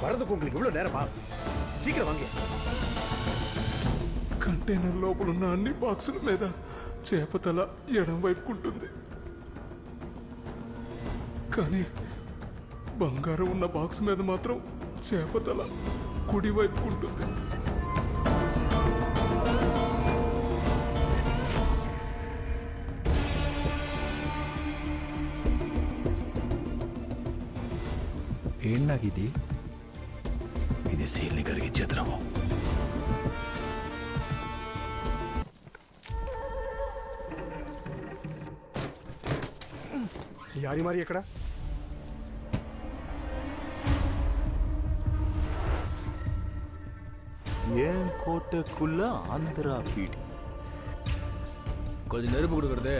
வரதுக்கு உங்களுக்கு இவ்வளவு நேரமா? சீக்கிரம் வாங்க. కంటైనర్ లోపలున్న అన్ని బాక్సుల మీద చేపతల ఎడం వైపుకుంటుంది, కానీ బంగారం ఉన్న బాక్స్ మీద మాత్రం చేపతల కుడి వైపుకుంటుంది. ఏంటి ఇది సీల్ని కరిగించే ద్రవం. యారి మరి ఎక్కడ? ஏன் கோட்டைக்குள்ள ஆந்திரா பீடி కొంచెం నెరుపు కొడుకురదే